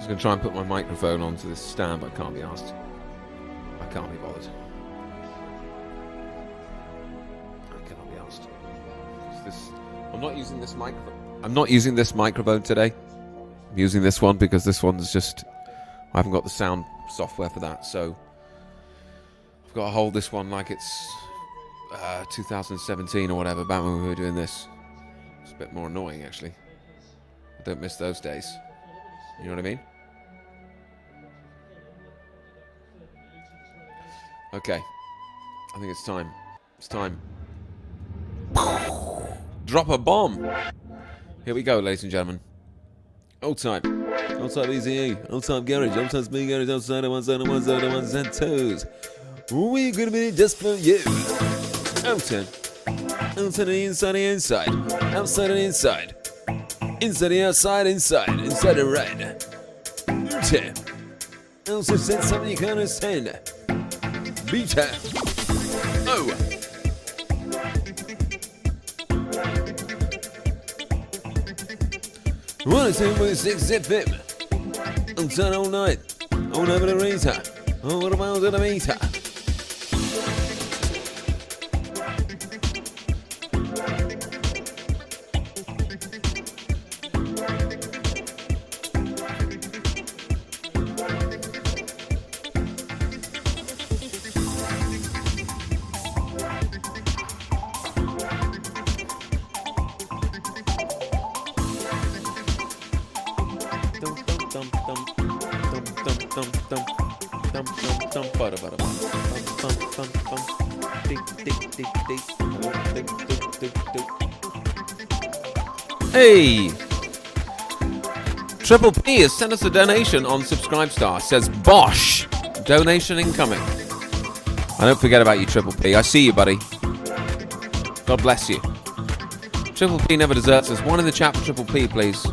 was going to try and put my microphone onto this stand, but I can't be asked. I can't be bothered. I cannot be asked. I'm not using this microphone. I'm not using this microphone today. I'm using this one because this one's just... I haven't got the sound software for that, so... I've got to hold this one like it's 2017 or whatever, back when we were doing this. It's a bit more annoying, actually. I don't miss those days. You know what I mean? Okay. I think it's time. It's time. Drop a bomb! Here we go, ladies and gentlemen. Old time. Old time easy. Old time garage. Old time speed garage. Outside of ones and twos. We're gonna be just for you. Outside. Outside and inside the inside. Outside and inside. Inside the outside, inside. Inside the right. Outside. Also said something you can't understand. Beta. Oh. One, two, three, six, seven. Outside all night. All over the razor. All the miles of the meter. Hey! Triple P has sent us a donation on Subscribestar. Says, Bosh! Donation incoming. I don't forget about you, Triple P. I see you, buddy. God bless you. Triple P never deserts us. One in the chat for Triple P, please.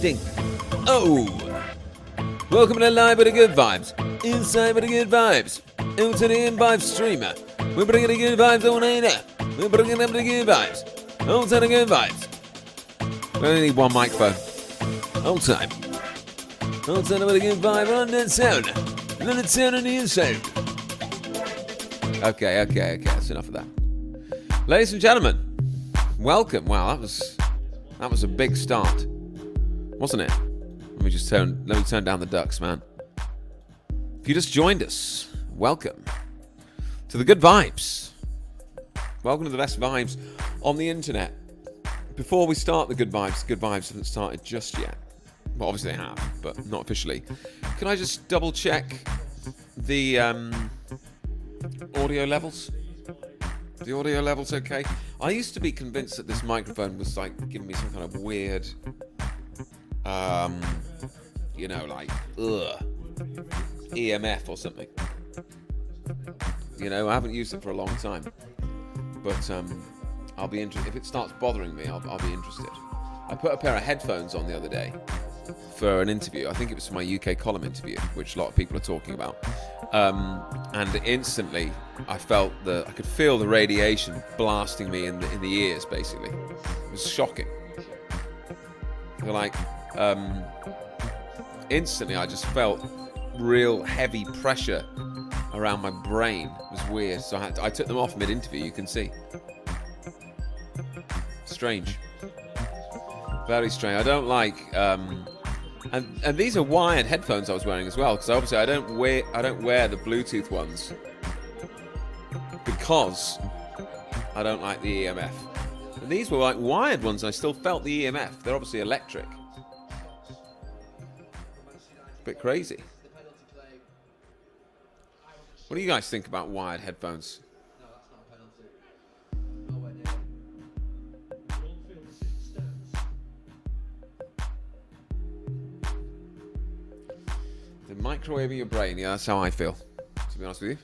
Ding. Oh! Welcome to Live with the Good Vibes. Inside with the Good Vibes. Out to the Vibes streamer. We're bringing the good vibes on later. We're bringing them the good vibes. Out to the good vibes. We only need one microphone. All time. Out to the good vibe on that sound. Let it sound on the inside. Okay. That's enough of that. Ladies and gentlemen, welcome. Wow, that was a big start, wasn't it? Let me turn down the ducks, man. If you just joined us, welcome to the Good Vibes. Welcome to the best vibes on the internet. Before we start the Good Vibes haven't started just yet. Well, obviously they have, but not officially. Can I just double check the audio levels? The audio level's okay. I used to be convinced that this microphone was like giving me some kind of weird, EMF or something. You know, I haven't used it for a long time, but I'll be interested. If it starts bothering me, I'll be interested. I put a pair of headphones on the other day for an interview. I think it was for my UK column interview, which a lot of people are talking about. And instantly, I could feel the radiation blasting me in the ears. Basically, it was shocking. Like, instantly, I just felt real heavy pressure around my brain. It was weird. So I took them off mid-interview. You can see. Strange. Very strange. I don't like. And these are wired headphones I was wearing as well, because obviously I don't wear the Bluetooth ones because I don't like the EMF. And these were like wired ones, and I still felt the EMF. They're obviously electric. Bit crazy. What do you guys think about wired headphones? The microwave in your brain, yeah, that's how I feel, to be honest with you.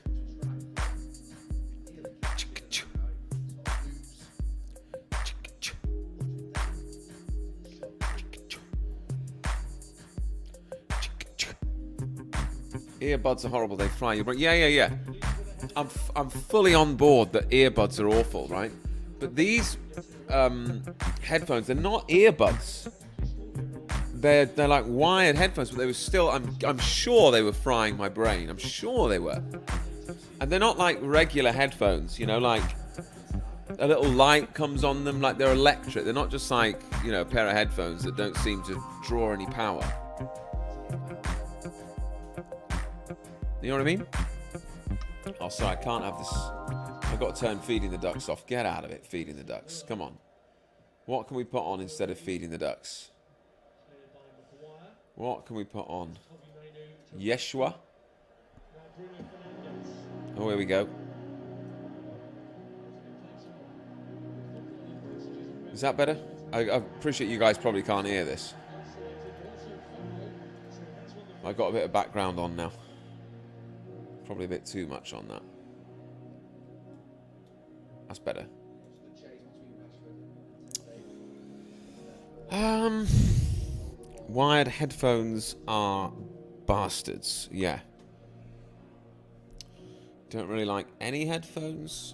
Earbuds are horrible. They fry your brain. Yeah. I'm fully on board that earbuds are awful, right? But these headphones, they're not earbuds. They're like wired headphones, but they were still. I'm sure they were frying my brain. I'm sure they were. And they're not like regular headphones, you know, like a little light comes on them, like they're electric. They're not just like, you know, a pair of headphones that don't seem to draw any power. You know what I mean? Oh, sorry, I can't have this. I've got to turn feeding the ducks off. Get out of it, feeding the ducks. Come on. What can we put on instead of feeding the ducks? What can we put on? Yeshua. Oh, here we go. Is that better? I appreciate you guys probably can't hear this. I've got a bit of background on now. Probably a bit too much on that. That's better. Wired headphones are bastards. Yeah. Don't really like any headphones.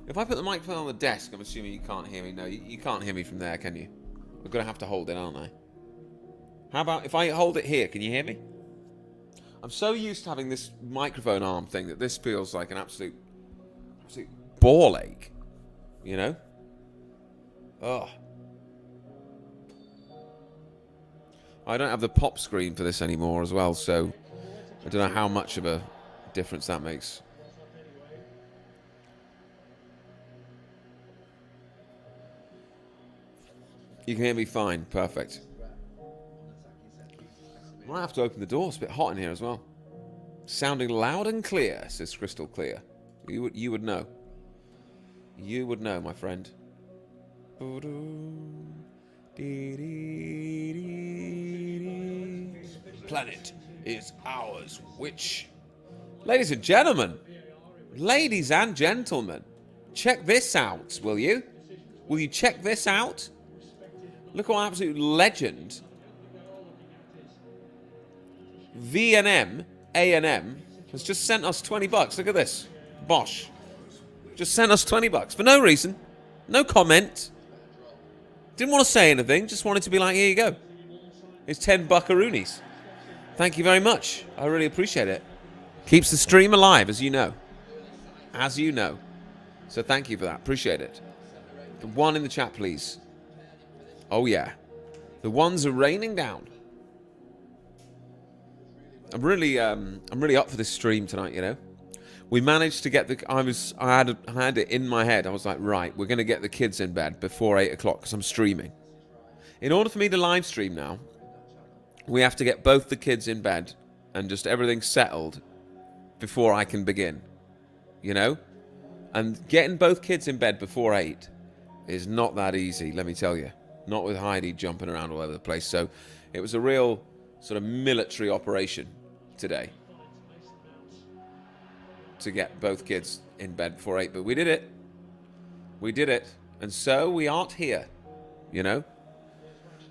If I put the microphone on the desk, I'm assuming you can't hear me. No, you can't hear me from there, can you? I'm going to have to hold it, aren't I? How about if I hold it here? Can you hear me? I'm so used to having this microphone arm thing that this feels like an absolute ball ache. You know? Ugh. I don't have the pop screen for this anymore as well, so I don't know how much of a difference that makes. You can hear me fine. Perfect. I might have to open the door. It's a bit hot in here as well. Sounding loud and clear, says Crystal Clear. You would know. You would know, my friend. Planet is ours, which... Ladies and gentlemen, check this out, will you? Will you check this out? Look what an absolute legend. V&M, A&M, has just sent us 20 bucks. Look at this. Bosh. Just sent us 20 bucks for no reason. No comment. Didn't want to say anything. Just wanted to be like, here you go. It's 10 buckaroonies. Thank you very much. I really appreciate it. Keeps the stream alive, as you know. As you know. So thank you for that. Appreciate it. The one in the chat, please. Oh, yeah. The ones are raining down. I'm really up for this stream tonight, you know. We managed to get I had it in my head. I was like, right, we're going to get the kids in bed before 8 o'clock because I'm streaming. In order for me to live stream now, we have to get both the kids in bed and just everything settled before I can begin, you know? And getting both kids in bed before 8 is not that easy, let me tell you. Not with Heidi jumping around all over the place. So it was a real sort of military operation today to get both kids in bed before 8. But we did it. We did it. And so we aren't here, you know?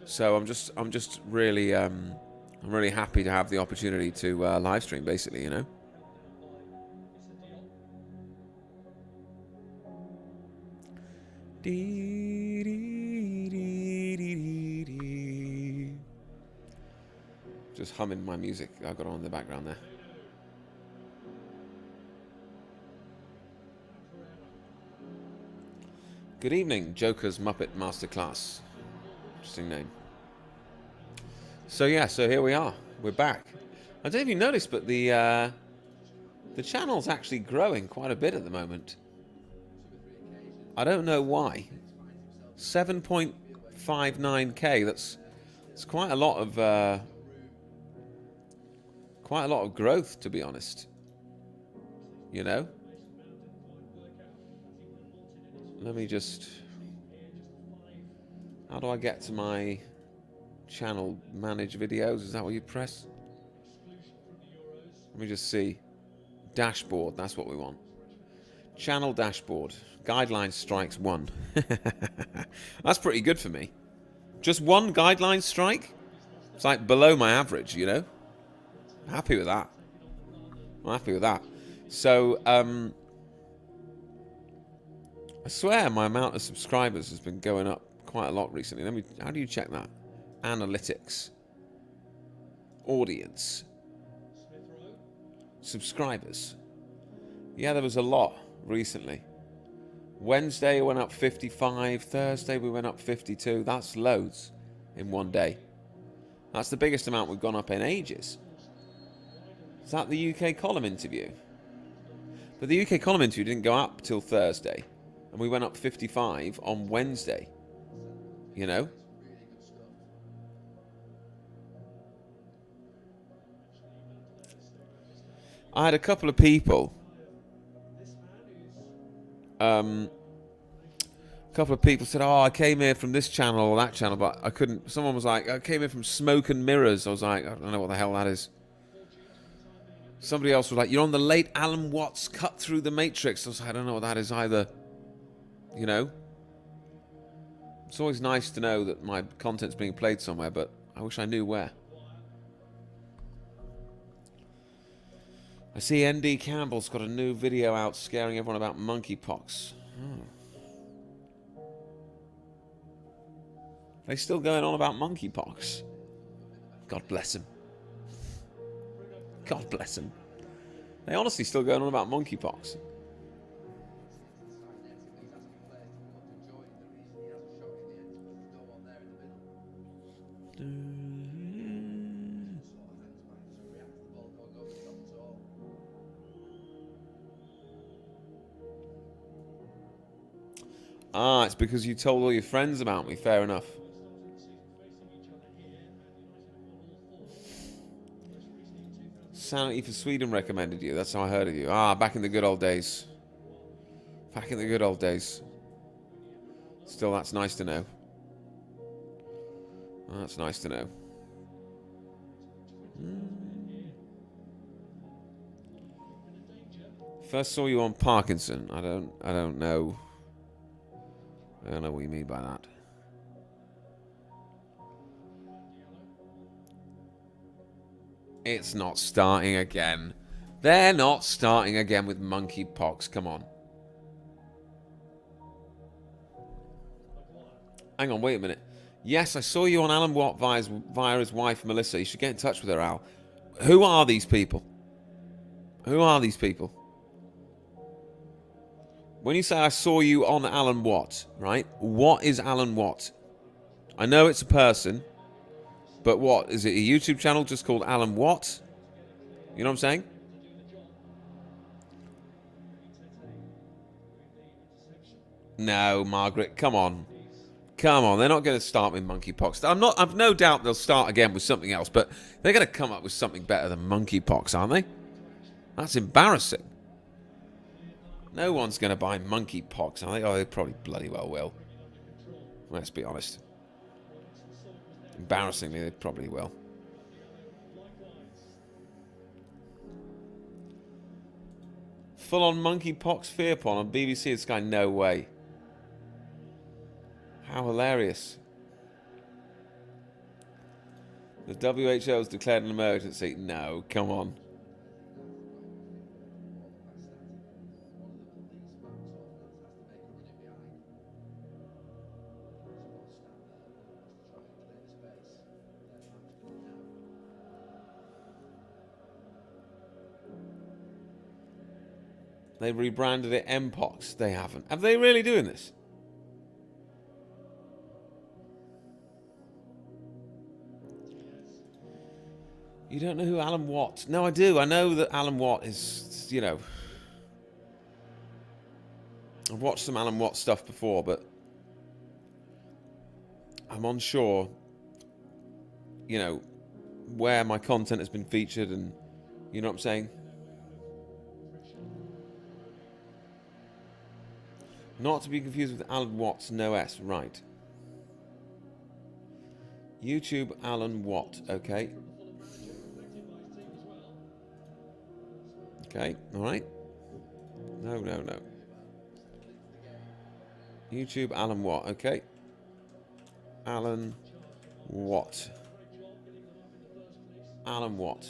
So I'm just really, I'm really happy to have the opportunity to live stream, basically, you know? Just humming my music I've got on in the background there. Good evening, Joker's Muppet Masterclass. Interesting name. So yeah, so here we are. We're back. I don't know if you noticed, but the channel's actually growing quite a bit at the moment. I don't know why. 7.59k. That's quite a lot of growth, to be honest. You know. Let me just. How do I get to my channel? Manage videos. Is that what you press? Let me just see. Dashboard. That's what we want. Channel dashboard. Guideline strikes 1. That's pretty good for me. Just one guideline strike? It's like below my average, you know? Happy with that. I'm happy with that. So, I swear my amount of subscribers has been going up quite a lot recently. How do you check that? Analytics. Audience. Subscribers. Yeah, there was a lot recently. Wednesday went up 55. Thursday we went up 52. That's loads in one day. That's the biggest amount we've gone up in ages. Is that the UK column interview? But the UK column interview didn't go up till Thursday. And we went up 55 on Wednesday. You know? I had a couple of people. A couple of people said, "Oh, I came here from this channel or that channel," but I couldn't. Someone was like, "I came here from Smoke and Mirrors." I was like, "I don't know what the hell that is." Somebody else was like, "You're on the late Alan Watts Cut Through the Matrix." I was like, "I don't know what that is either." You know? It's always nice to know that my content's being played somewhere, but I wish I knew where. I see ND Campbell's got a new video out scaring everyone about monkeypox. They still going on about monkeypox? God bless him. God bless him. They honestly still going on about monkeypox. Ah, it's because you told all your friends about me. Fair enough. Sanity for Sweden recommended you. That's how I heard of you. Ah, back in the good old days. Back in the good old days. Still, that's nice to know. That's nice to know. First saw you on Parkinson. I don't know. I don't know what you mean by that. It's not starting again. They're not starting again with monkeypox. Come on. Hang on, wait a minute. Yes, I saw you on Alan Watt via his wife, Melissa. You should get in touch with her, Al. Who are these people? Who are these people? When you say I saw you on Alan Watt, right? What is Alan Watt? I know it's a person, but what? Is it a YouTube channel just called Alan Watt? You know what I'm saying? No, Margaret, come on. Come on, they're not going to start with monkeypox. I've no doubt they'll start again with something else, but they're going to come up with something better than monkeypox, aren't they? That's embarrassing. No one's going to buy monkeypox, are they? Oh, they probably bloody well will. Let's be honest. Embarrassingly, they probably will. Full-on monkeypox fear porn on BBC and Sky. No way. How hilarious. The WHO has declared an emergency. No, come on. They rebranded it Mpox. They haven't. Have they really doing this? You don't know who Alan Watt? No, I do. I know that Alan Watt is, you know... I've watched some Alan Watt stuff before, but... I'm unsure, you know, where my content has been featured and... You know what I'm saying? Not to be confused with Alan Watts, no S. Right. YouTube Alan Watt. Okay. Okay, alright. No. YouTube Alan Watt, okay. Alan Watt. Alan Watt.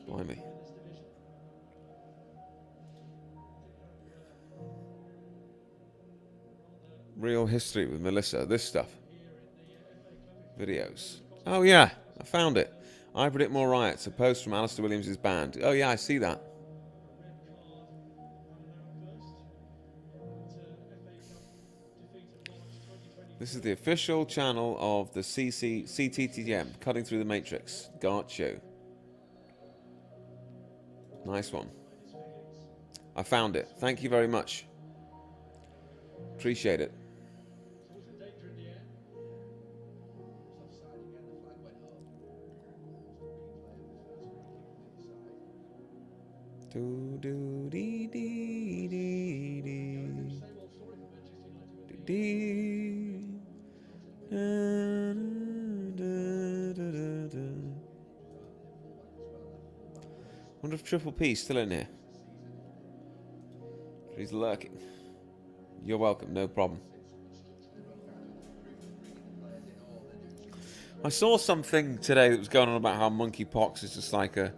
Blimey. Real history with Melissa. This stuff. Videos. Oh, yeah. I found it. I predict more riots. A post from Alistair Williams' band. Oh, yeah, I see that. This is the official channel of the CTTM, Cutting Through the Matrix. Got you. Nice one. I found it. Thank you very much. Appreciate it. Do do dee dee dee dee dee. Wonder if Triple P's still in here. He's lurking. You're welcome, no problem. I saw something today that was going on about how monkeypox is just like a,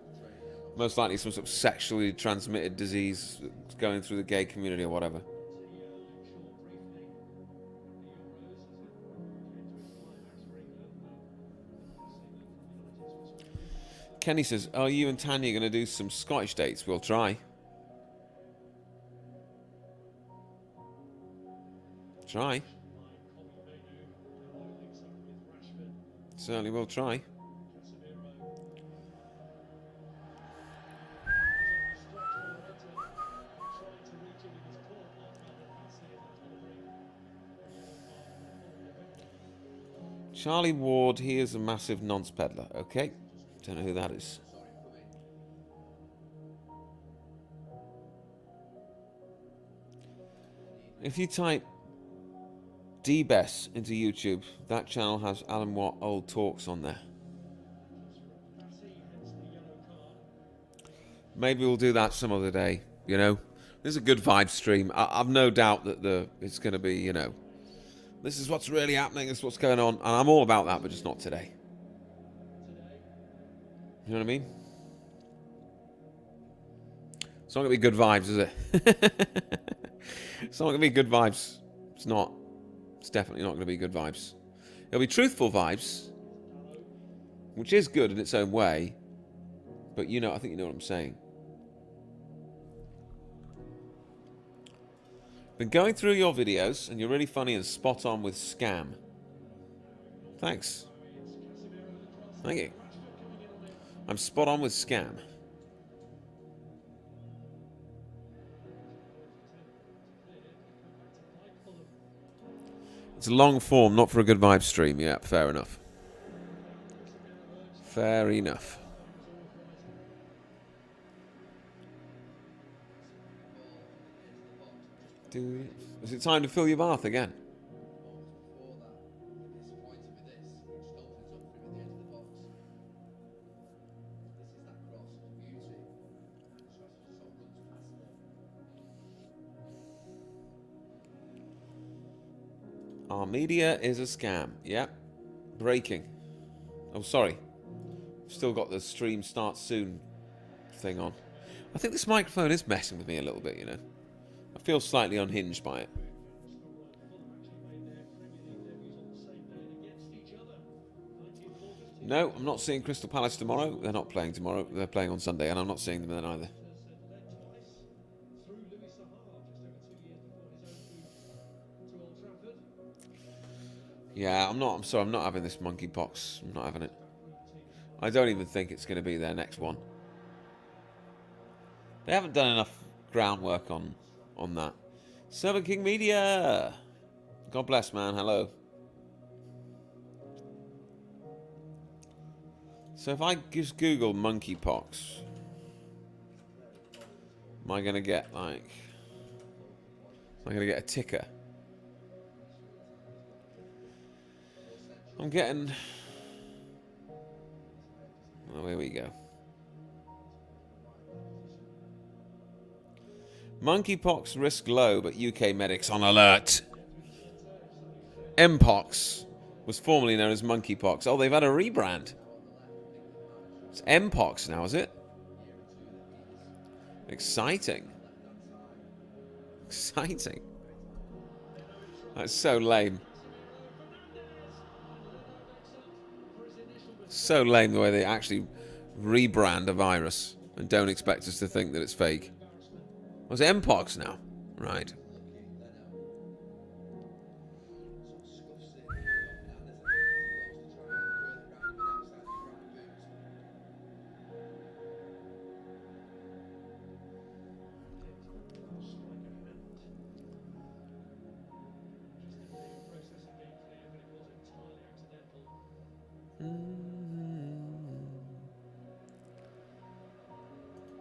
most likely some sort of sexually transmitted disease that's going through the gay community or whatever. Kenny says, are you and Tanya going to do some Scottish dates? We'll try. Try. Certainly will try. Charlie Ward, he is a massive nonce peddler. Okay. Don't know who that is. If you type DBES into YouTube, that channel has Alan Watt old talks on there. Maybe we'll do that some other day, you know. This is a good vibe stream. I've no doubt that it's going to be, you know, this is what's really happening, this is what's going on. And I'm all about that, but just not today. You know what I mean? It's not going to be good vibes, is it? It's not going to be good vibes. It's not. It's definitely not going to be good vibes. It'll be truthful vibes, which is good in its own way. But, you know, I think you know what I'm saying. Been going through your videos, and you're really funny and spot on with scam. Thanks. Thank you. I'm spot on with scam. It's a long form, not for a good vibe stream. Yeah, fair enough. Fair enough. Is it time to fill your bath again? Our media is a scam. Yep. Breaking. Oh, sorry. Still got the stream start soon thing on. I think this microphone is messing with me a little bit, you know. I feel slightly unhinged by it. No, I'm not seeing Crystal Palace tomorrow. They're not playing tomorrow. They're playing on Sunday, and I'm not seeing them then either. Yeah, I'm sorry, I'm not having this monkeypox. I'm not having it. I don't even think it's going to be their next one. They haven't done enough groundwork on that. Servant King Media! God bless, man. Hello. So if I just Google monkeypox, am I going to get, like... Am I going to get a ticker? I'm getting... Oh, here we go. Monkeypox risk low, but UK medics on alert. Mpox was formerly known as monkeypox. Oh, they've had a rebrand. It's Mpox now, is it? Exciting. Exciting. That's so lame. So lame the way they actually rebrand a virus and don't expect us to think that it's fake. Was it Mpox now? Right.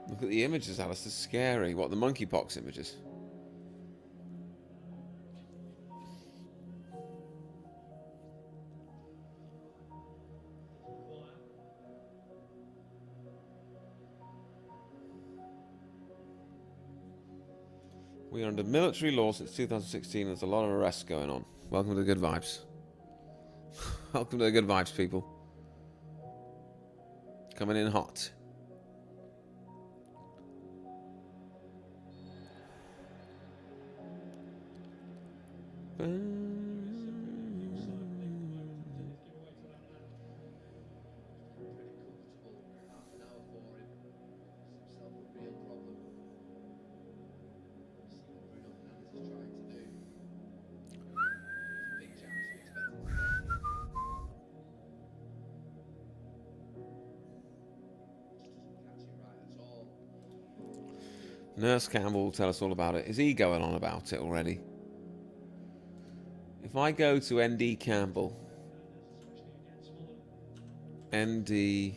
Look at the images, Alice. They're scary. What, the monkeypox images? We are under military law since 2016. There's a lot of arrests going on. Welcome to the good vibes. Welcome to the good vibes, people. Coming in hot. Nurse Campbell will tell us all about it. Is he going on about it already? If I go to ND Campbell, ND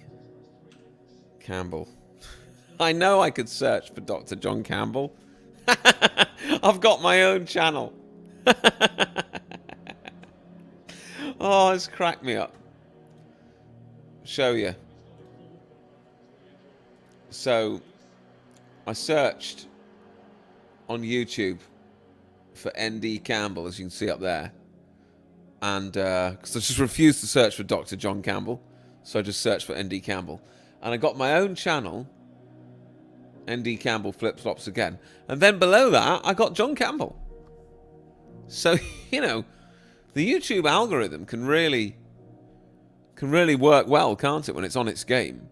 Campbell, I know I could search for Dr. John Campbell. I've got my own channel. Oh, it's cracked me up. Show you. So, I searched on YouTube for ND Campbell, as you can see up there. And, because I just refused to search for Dr. John Campbell. So I just searched for ND Campbell. And I got my own channel, ND Campbell Flip Flops again. And then below that, I got John Campbell. So, you know, the YouTube algorithm can really work well, can't it, when it's on its game?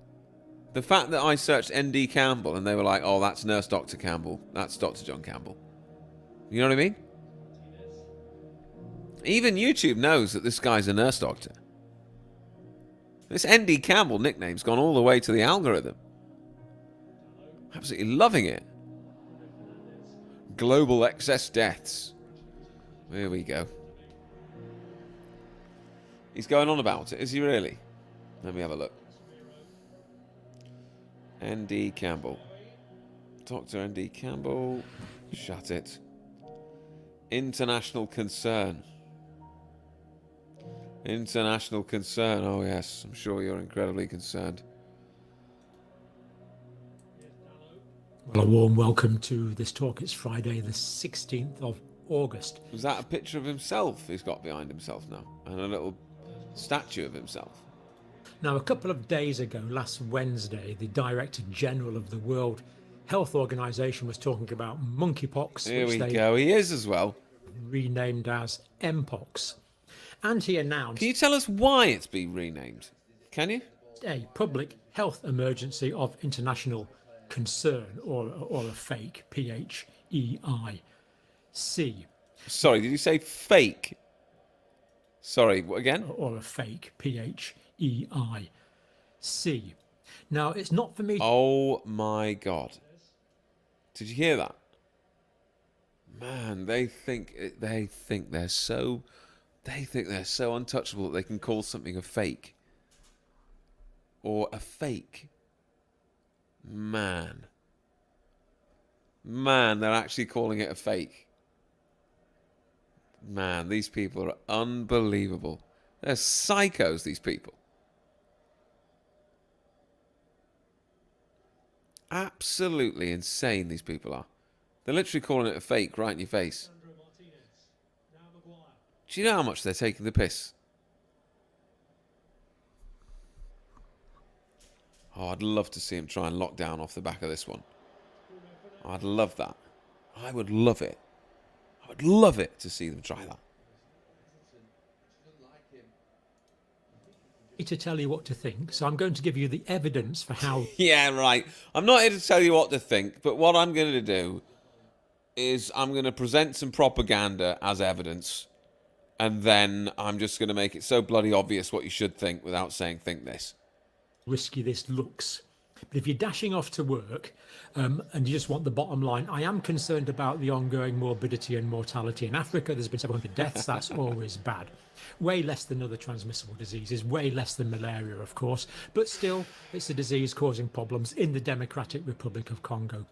The fact that I searched ND Campbell and they were like, oh, that's Nurse Dr. Campbell. That's Dr. John Campbell. You know what I mean? Even YouTube knows that this guy's a nurse doctor. This ND Campbell nickname's gone all the way to the algorithm. Absolutely loving it. Global excess deaths. There we go. He's going on about it, is he really? Let me have a look. ND Campbell. Dr. ND Campbell. Shut it. International concern. International concern. Oh, yes. I'm sure you're incredibly concerned. Well, a warm welcome to this talk. It's Friday, the 16th of August. Was that a picture of himself he's got behind himself now? And a little statue of himself? Now, a couple of days ago, last Wednesday, the Director General of the World Health Organization was talking about monkeypox. Here which we go. He is as well. Renamed as Mpox. And he announced... Can you tell us why it's been renamed? Can you? A public health emergency of international concern, or a fake, P-H-E-I-C. Sorry, did you say fake? Sorry, what again? Or a fake, P-H-E-I-C. Now, it's not for me... Oh my God. Did you hear that? Man, they think they're so untouchable that they can call something a fake. Or a fake. Man, they're actually calling it a fake. Man, these people are unbelievable. They're psychos, these people. Absolutely insane, these people are. They're literally calling it a fake right in your face. Do you know how much they're taking the piss? Oh, I'd love to see him try and lock down off the back of this one. I'd love that. I would love it. I would love it to see them try that. To tell you what to think, so I'm going to give you the evidence for how. Yeah, right. I'm not here to tell you what to think, but what I'm going to do is I'm going to present some propaganda as evidence, and then I'm just going to make it so bloody obvious what you should think without saying think this. Risky this looks. But if you're dashing off to work and you just want the bottom line, I am concerned about the ongoing morbidity and mortality in Africa. There's been several hundred deaths. That's always bad. Way less than other transmissible diseases, way less than malaria, of course. But still, it's a disease causing problems in the Democratic Republic of Congo.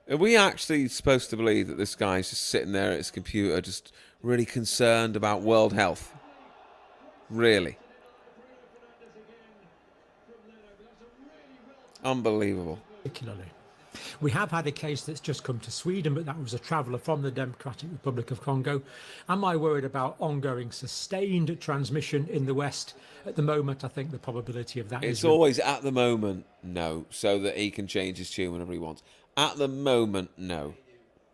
Are we actually supposed to believe that this guy's just sitting there at his computer, just really concerned about world health? Really? Unbelievable. Particularly. We have had a case that's just come to Sweden, but that was a traveller from the Democratic Republic of Congo. Am I worried about ongoing sustained transmission in the West? At the moment, I think the probability of that is... It's always at the moment, no, so that he can change his tune whenever he wants. At the moment, no.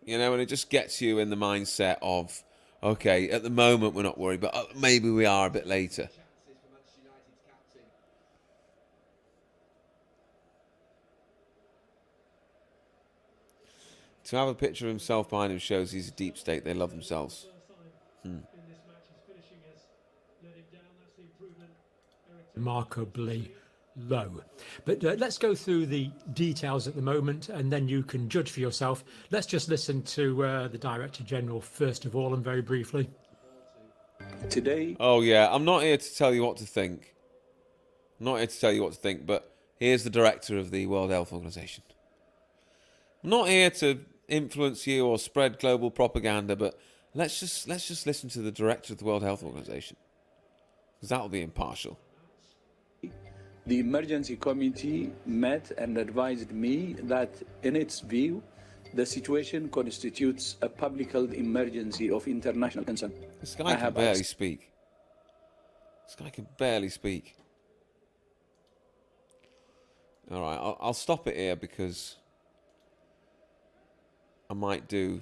You know, and it just gets you in the mindset of, okay, at the moment we're not worried, but maybe we are a bit later. To have a picture of himself behind him shows he's a deep state. They love themselves. Remarkably low. But let's go through the details at the moment, and then you can judge for yourself. Let's just listen to the Director General first of all, and very briefly. Today. Oh, yeah. I'm not here to tell you what to think. I'm not here to tell you what to think, but here's the Director of the World Health Organization. I'm not here to influence you or spread global propaganda, but let's just listen to the Director of the World Health Organization, because that'll be impartial. The emergency committee met and advised me that, in its view, the situation constitutes a public health emergency of international concern. This guy can barely speak. This guy can barely speak. All right, I'll stop it here because I might do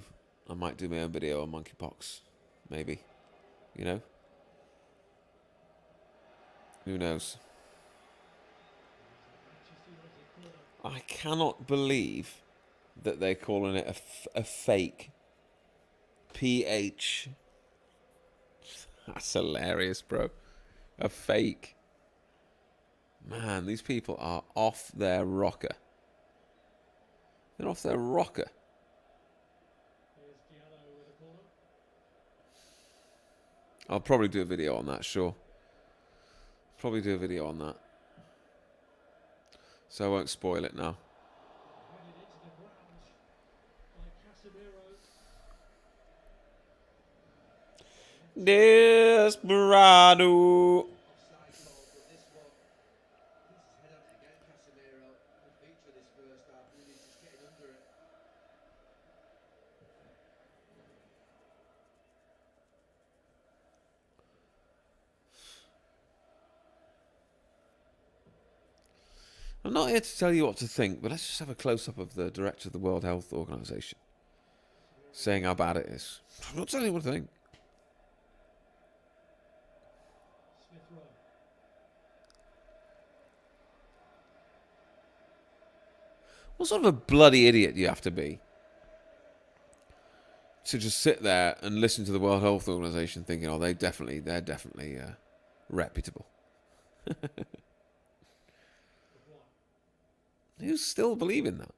my own video on monkeypox, maybe. You know? Who knows? I cannot believe that they're calling it a fake. PH. That's hilarious, bro. A fake. Man, these people are off their rocker. They're off their rocker. I'll probably do a video on that, sure. Probably do a video on that. So I won't spoil it now. Desperado. I'm not here to tell you what to think, but let's just have a close-up of the Director of the World Health Organization saying how bad it is. I'm not telling you what to think. What sort of a bloody idiot do you have to be to just sit there and listen to the World Health Organization thinking, oh, they're definitely reputable? Who's still believing that?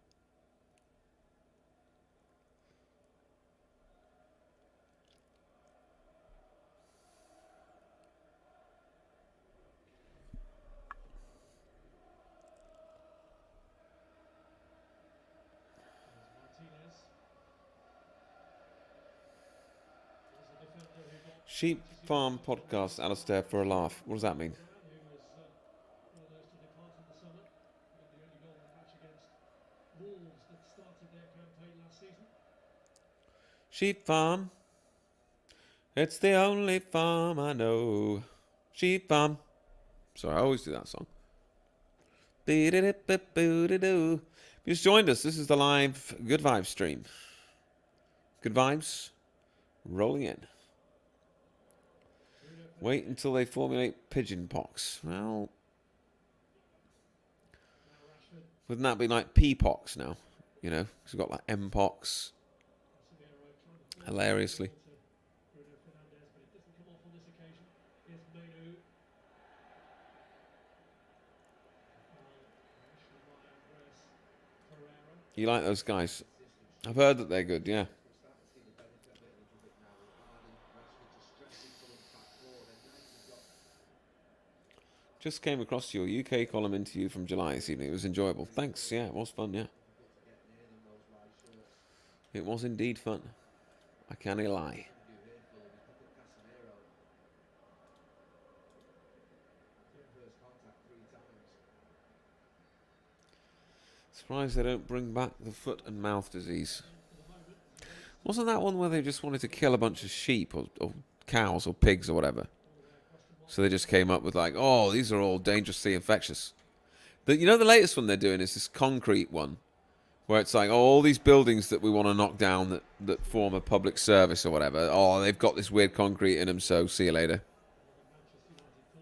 Sheep Farm Podcast, Alistair, for a laugh. What does that mean? Sheep Farm. It's the only farm I know. Sheep Farm. Sorry, I always do that song. you just joined us, this is the live Good Vibes stream. Good vibes rolling in. Wait until they formulate pigeon pox. Well, wouldn't that be like P-pox now? You know, because we've got like Mpox. Hilariously. You like those guys? I've heard that they're good, yeah. Just came across your UK column interview from July this evening. It was enjoyable. Thanks, yeah, it was fun, yeah. It was indeed fun. I can't lie. Surprised they don't bring back the foot and mouth disease. Wasn't that one where they just wanted to kill a bunch of sheep or cows or pigs or whatever? So they just came up with like, oh, these are all dangerously infectious. You know the latest one they're doing is this concrete one, where it's like, oh, all these buildings that we want to knock down that form a public service or whatever, oh, they've got this weird concrete in them, so see you later.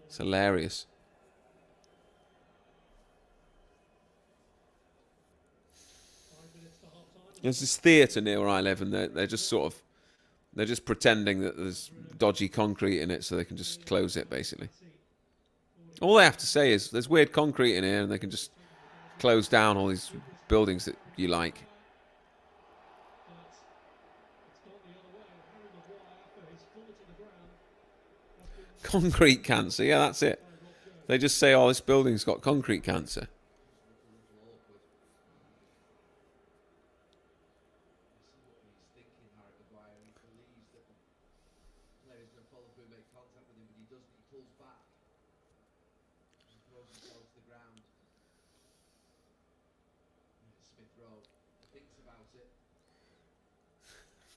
It's hilarious. There's this theatre near where I live, and they're just sort of, they're just pretending that there's dodgy concrete in it so they can just close it, basically. All they have to say is, there's weird concrete in here, and they can just close down all these buildings that you like. Concrete cancer, yeah, that's it. They just say, oh, this building's got concrete cancer.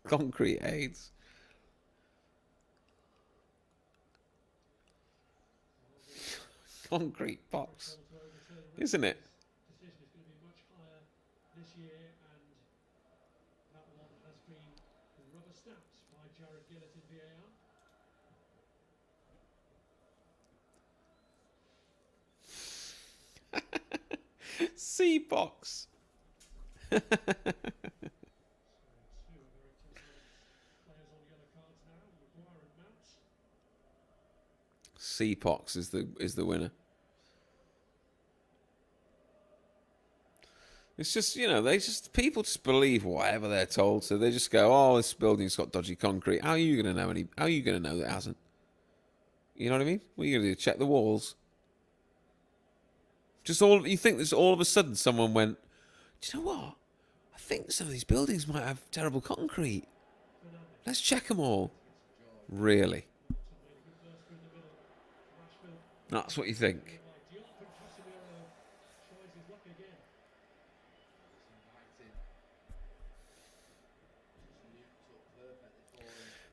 Concrete AIDS. Concrete pox, isn't it? Mpox. Mpox is the winner. It's just, you know, people just believe whatever they're told, so they just go, oh, this building's got dodgy concrete. How are you gonna know how are you gonna know that it hasn't? You know what I mean? What are you gonna do? Check the walls? You think there's all of a sudden someone went, do you know what? I think some of these buildings might have terrible concrete. Let's check them all. Really? That's what you think?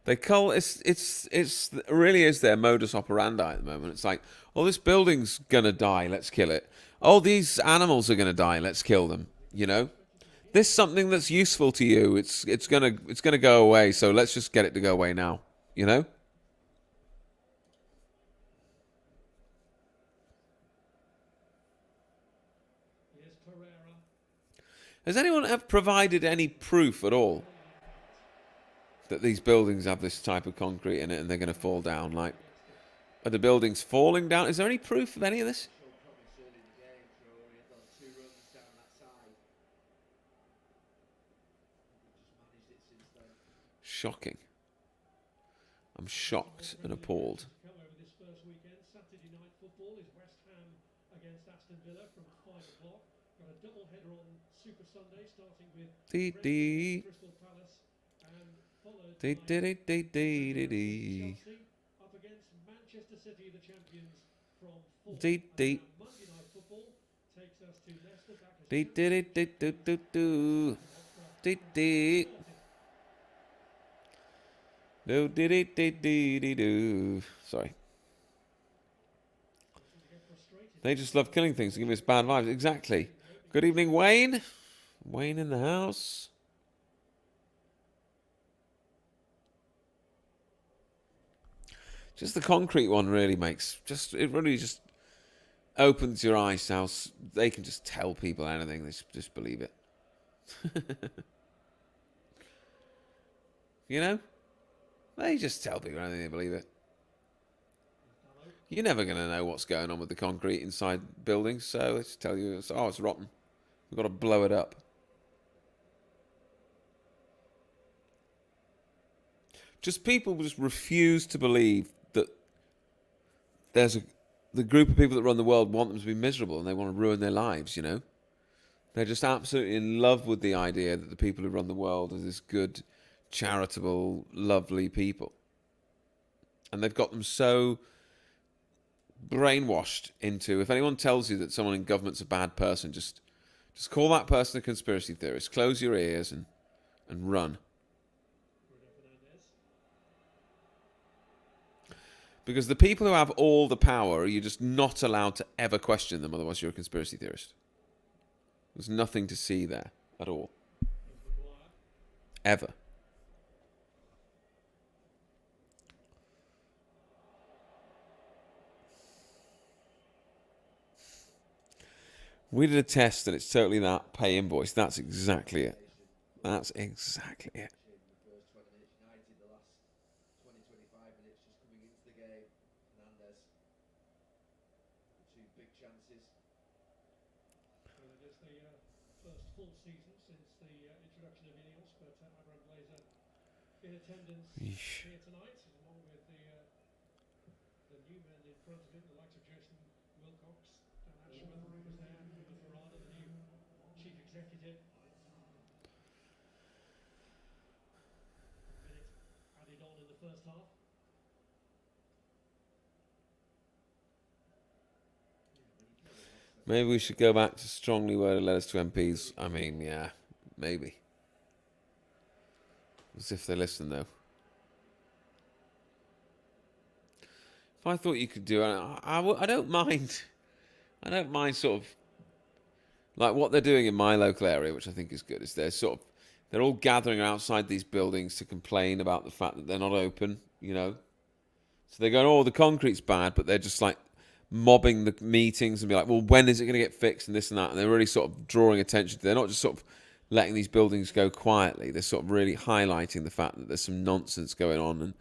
They call it really is their modus operandi at the moment. It's like, oh, this building's gonna die, let's kill it. Oh, these animals are gonna die, let's kill them. You know, this something that's useful to you. It's gonna go away, so let's just get it to go away now. You know. Has anyone ever provided any proof at all that these buildings have this type of concrete in it and they're going to fall down? Like, are the buildings falling down? Is there any proof of any of this? Shocking. I'm shocked and appalled. Dee dee. Dee dee dee dee dee dee. Dee dee. Dee dee dee dee dee dee dee. Dee dee. Do dee dee dee dee dee doo. Sorry. They just love killing things to give us bad vibes. Exactly. Good evening, Wayne. Wayne in the house. Just the concrete one really makes it really just opens your eyes to how they can just tell people anything. They just believe it. You know? They just tell people anything, they believe it. You're never going to know what's going on with the concrete inside buildings, so let's tell you, it's rotten. We've got to blow it up. Just people just refuse to believe that the group of people that run the world want them to be miserable and they want to ruin their lives, you know? They're just absolutely in love with the idea that the people who run the world are this good, charitable, lovely people. And they've got them so brainwashed into, if anyone tells you that someone in government's a bad person, just call that person a conspiracy theorist. Close your ears and run. Because the people who have all the power, you're just not allowed to ever question them, otherwise you're a conspiracy theorist. There's nothing to see there at all. Ever. We did a test and it's totally that pay invoice. That's exactly it. That's exactly it. In attendance here tonight, along with the new men in front of him, the likes of Jason Wilcox, Dan Ashman was there, the Farada, the new chief executive. A minute added on in the first half. Maybe we should go back to strongly worded letters to MPs. I mean, yeah, maybe. As if they listen, though. If I thought you could do it, I don't mind. I don't mind sort of like what they're doing in my local area, which I think is good. Is they're all gathering outside these buildings to complain about the fact that they're not open. You know, so they're going, "Oh, the concrete's bad," but they're just like mobbing the meetings and be like, "Well, when is it going to get fixed?" and this and that. And they're really sort of drawing attention to. They're not just sort of letting these buildings go quietly. They're sort of really highlighting the fact that there's some nonsense going on and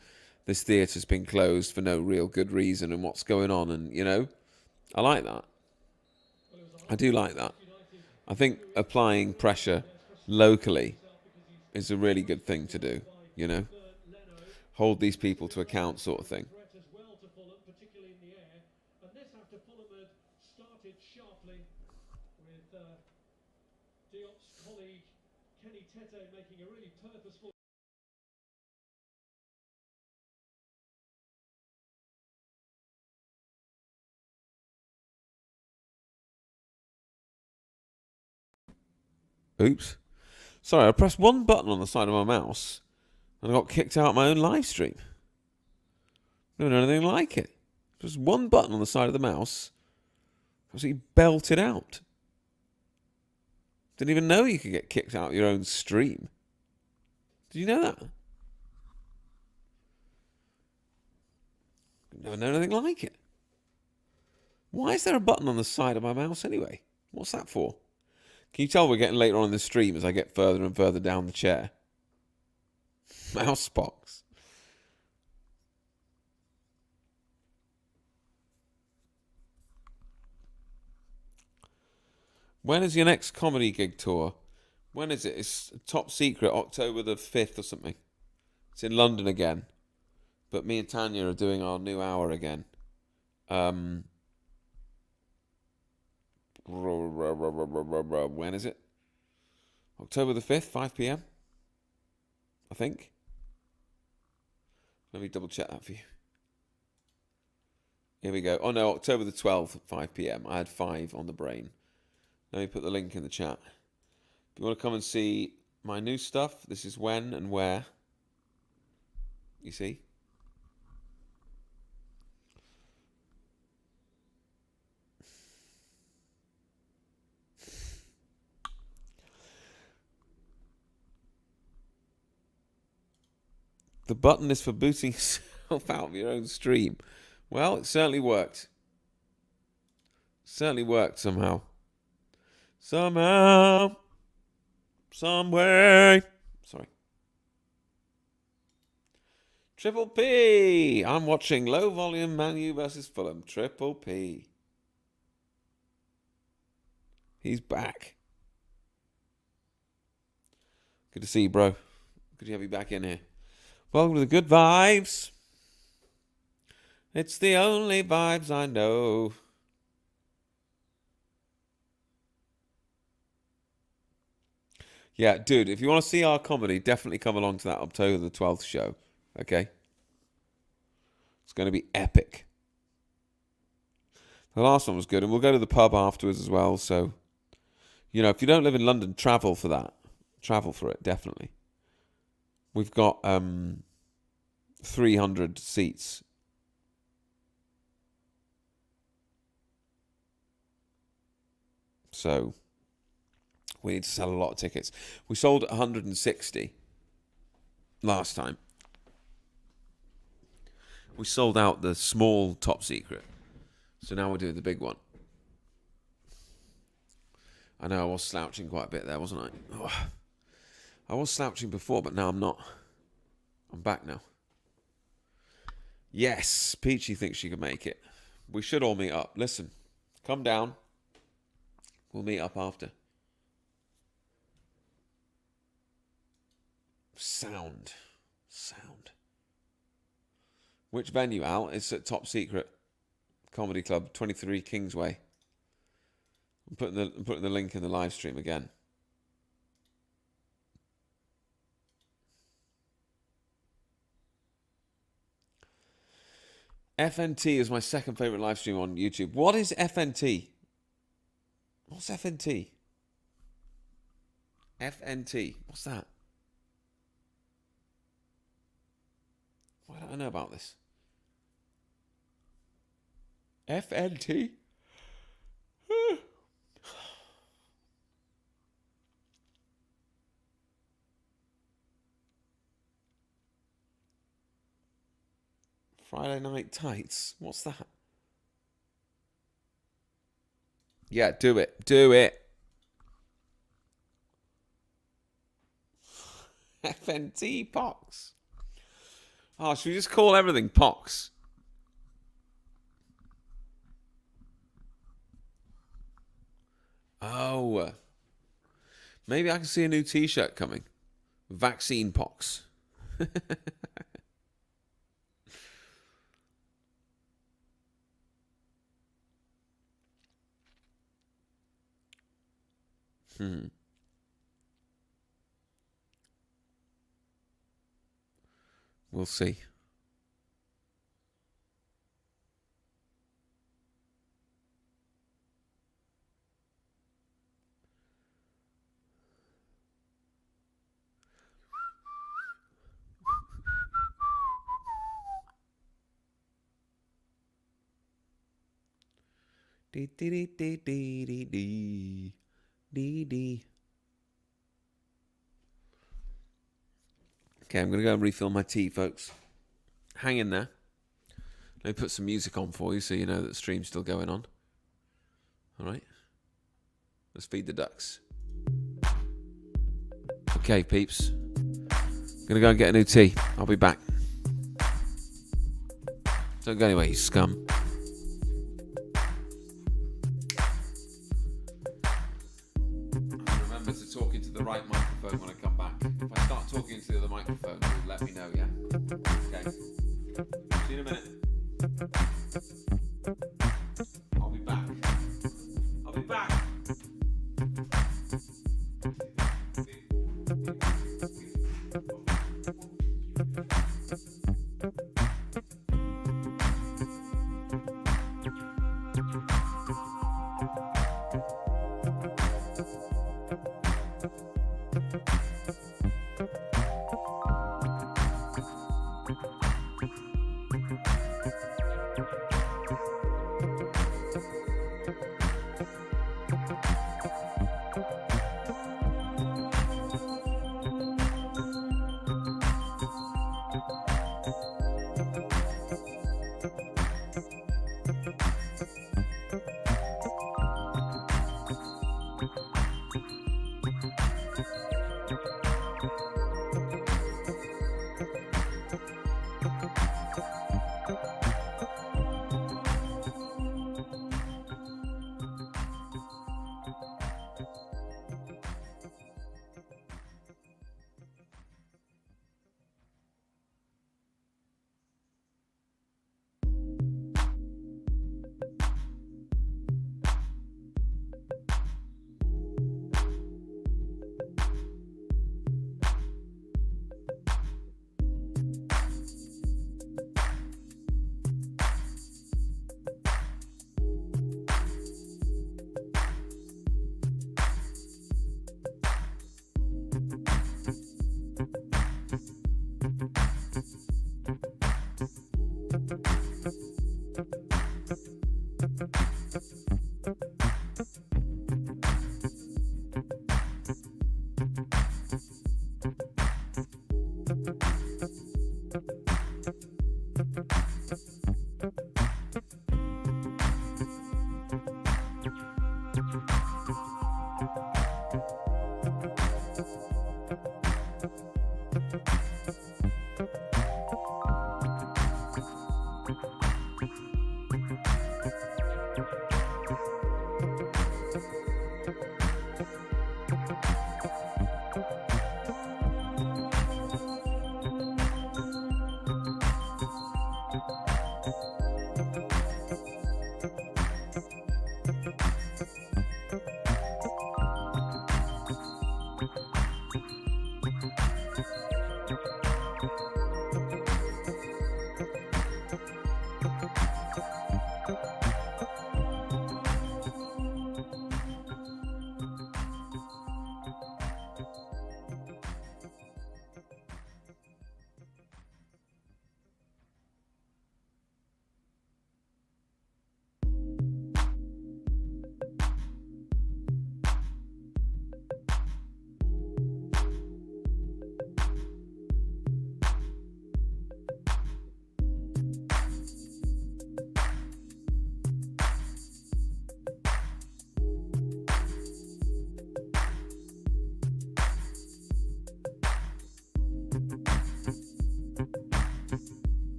this theatre's been closed for no real good reason and what's going on. And, you know, I like that. I do like that. I think applying pressure locally is a really good thing to do, you know. Hold these people to account sort of thing. Making a really purposeful Oops. Sorry, I pressed one button on the side of my mouse and I got kicked out of my own live stream. Never done anything like it. Just one button on the side of the mouse. Absolutely belted out. Didn't even know you could get kicked out of your own stream. Did you know that? Never known anything like it. Why is there a button on the side of my mouse anyway? What's that for? Can you tell we're getting later on in the stream as I get further and further down the chair? Mousepox. When is your next comedy gig tour? When is it? It's top secret, October the 5th or something. It's in London again. But me and Tanya are doing our new hour again. When is it? October the 5th, 5 p.m. I think. Let me double check that for you. Here we go. Oh no, October the 12th at 5 p.m. I had 5 on the brain. Let me put the link in the chat. If you want to come and see my new stuff, this is when and where. You see? The button is for booting yourself out of your own stream. Well, it certainly worked. Certainly worked somehow. Somehow. Some way. Sorry. Triple P. I'm watching low volume Man U versus Fulham. Triple P. He's back. Good to see you, bro. Good to have you back in here. Welcome to the good vibes. It's the only vibes I know. Yeah, dude, if you want to see our comedy, definitely come along to that October the 12th show. Okay? It's going to be epic. The last one was good, and we'll go to the pub afterwards as well. So, you know, if you don't live in London, travel for that. Travel for it, definitely. We've got 300 seats. So we need to sell a lot of tickets. We sold 160 last time. We sold out the small top secret. So now we're doing the big one. I know I was slouching quite a bit there, wasn't I? Oh, I was slouching before, but now I'm not. I'm back now. Yes, Peachy thinks she can make it. We should all meet up. Listen, come down. We'll meet up after. Sound. Which venue, Al? It's at Top Secret Comedy Club, 23 Kingsway. I'm putting the link in the live stream again. FNT is my second favourite live stream on YouTube. What is FNT? What's FNT? FNT. What's that? Why don't I know about this? FNT? Friday Night Tights. What's that? Yeah, do it. Do it. FNT Pox. Oh, should we just call everything Pox? Oh. Maybe I can see a new t-shirt coming. Vaccine Pox. We'll see. Dee dee dee dee dee dee dee dee dee. Okay, I'm going to go and refill my tea, folks. Hang in there. Let me put some music on for you so you know that the stream's still going on. All right. Let's feed the ducks. Okay, peeps. I'm going to go and get a new tea. I'll be back. Don't go anywhere, you scum. Remember to talk into the right microphone when I come back. If I start talking into the other microphone, you'll let me know, yeah? Okay. See you in a minute. I'll be back. I'll be back.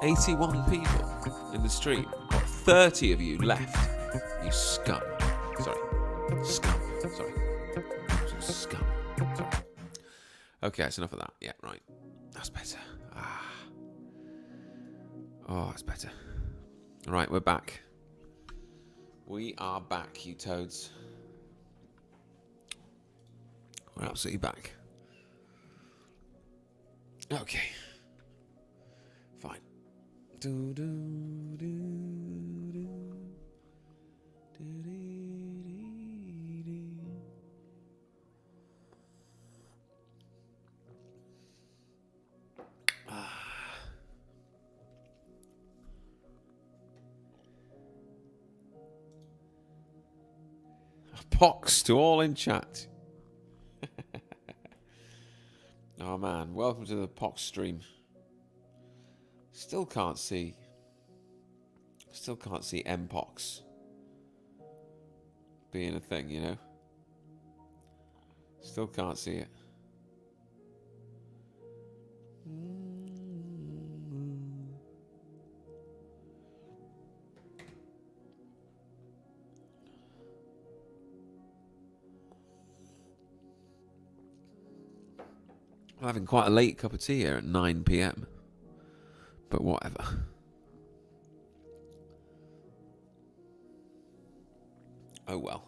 81 people in the stream. 30 of you left. You scum. Sorry. Scum. Sorry. Scum. Sorry. Okay, that's enough of that. Yeah, right. That's better. Oh, that's better. All right, we're back. We are back, you toads. We're absolutely back. Okay. Fine. Do, do, do, do. Do, do, do, do. Pox to all in chat. Oh man, welcome to the Pox stream. Still can't see Mpox being a thing, you know? Still can't see it. I'm having quite a late cup of tea here at 9 p.m. But whatever. Oh well.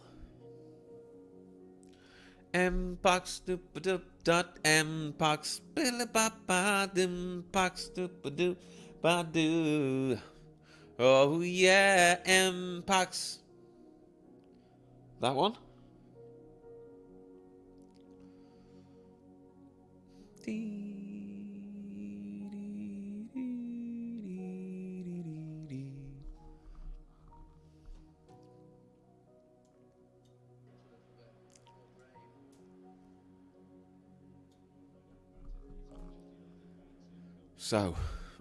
Mpox doop dot Mpox billy baba Mpox doop badu. Oh yeah, Mpox. That one? So,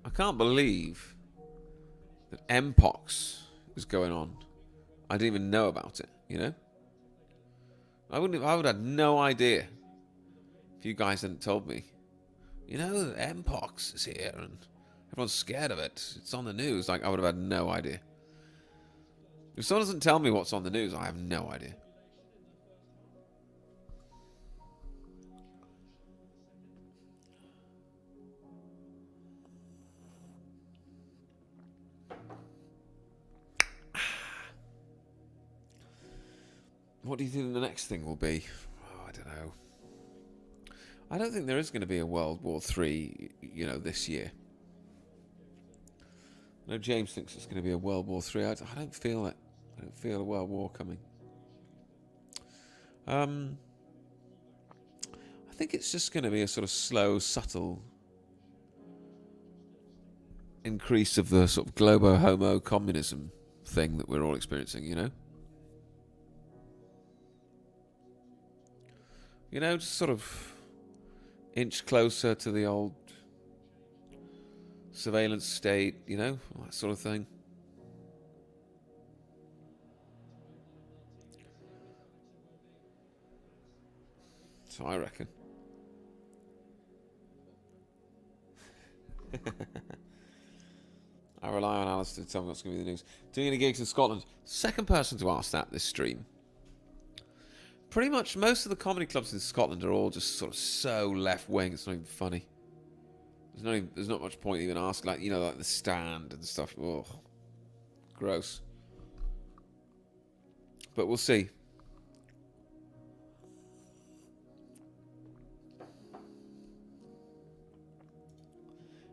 I can't believe that Mpox is going on. I didn't even know about it, you know? I would have had no idea if you guys hadn't told me. You know that Mpox is here and everyone's scared of it. It's on the news. Like, I would have had no idea. If someone doesn't tell me what's on the news, I have no idea. What do you think the next thing will be? Oh, I don't know. I don't think there is going to be a World War III, you know, this year. I know James thinks it's going to be a World War III. I don't feel it. I don't feel a World War coming. I think it's just going to be a sort of slow, subtle increase of the sort of globo-homo communism thing that we're all experiencing, you know? You know, just sort of inch closer to the old surveillance state, you know, that sort of thing. So I reckon. I rely on Alistair to tell me what's going to be the news. Doing any gigs in Scotland? Second person to ask that this stream. Pretty much most of the comedy clubs in Scotland are all just sort of so left-wing, it's not even funny. There's not much point even asking, like, you know, like the Stand and stuff. Oh, gross. But we'll see.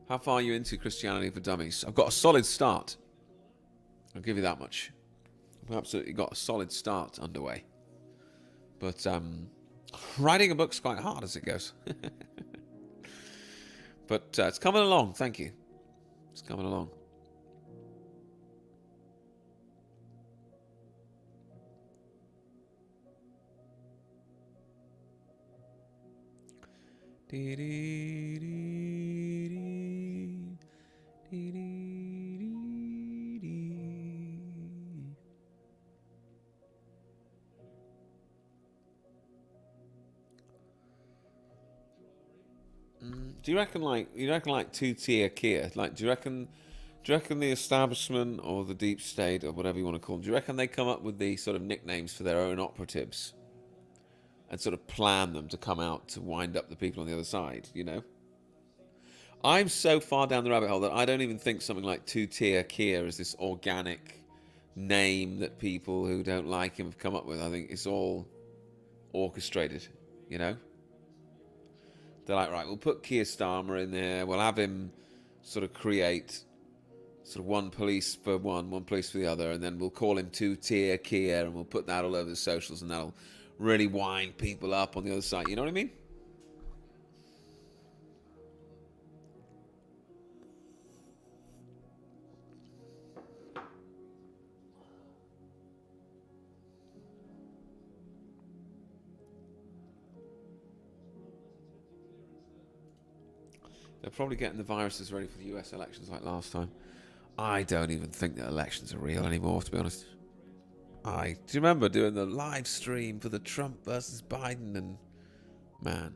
How far are you into Christianity for Dummies? I've got a solid start. I'll give you that much. I've absolutely got a solid start underway. But writing a book's quite hard as it goes. But it's coming along, thank you. It's coming along. Do you reckon like two-tier Kia? Like, do you reckon Do you reckon the establishment or the deep state or whatever you want to call them, do you reckon they come up with these sort of nicknames for their own operatives and sort of plan them to come out to wind up the people on the other side, you know? I'm so far down the rabbit hole that I don't even think something like two-tier Kia is this organic name that people who don't like him have come up with. I think it's all orchestrated, you know? They're like, right, we'll put Keir Starmer in there, we'll have him sort of create sort of one police for one police for the other, and then we'll call him two-tier Kia, and we'll put that all over the socials, and that'll really wind people up on the other side. You know what I mean? They're probably getting the viruses ready for the US elections like last time. I don't even think that elections are real anymore, to be honest. Do you remember doing the live stream for the Trump versus Biden? And man,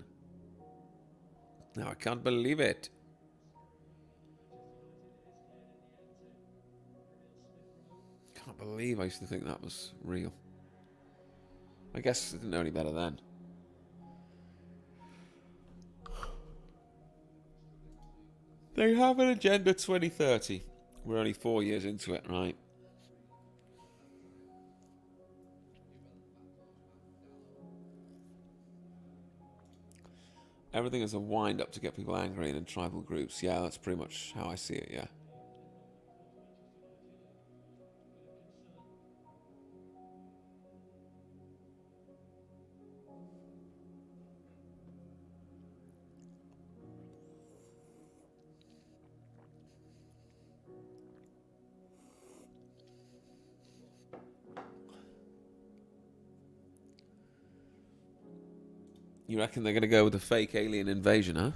now I can't believe it. Can't believe I used to think that was real. I guess I didn't know any better then. They have an Agenda 2030. We're only 4 years into it, right? Everything is a wind-up to get people angry and in tribal groups. Yeah, that's pretty much how I see it, yeah. You reckon they're going to go with a fake alien invasion, huh?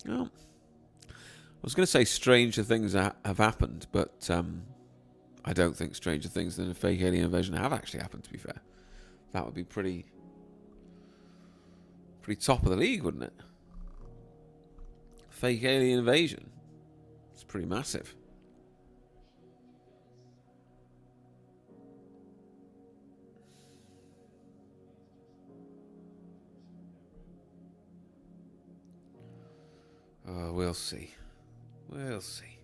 Well, I was going to say stranger things have happened, but I don't think stranger things than a fake alien invasion have actually happened, to be fair. That would be pretty top of the league, wouldn't it? Fake alien invasion. It's pretty massive. We'll see. We'll see.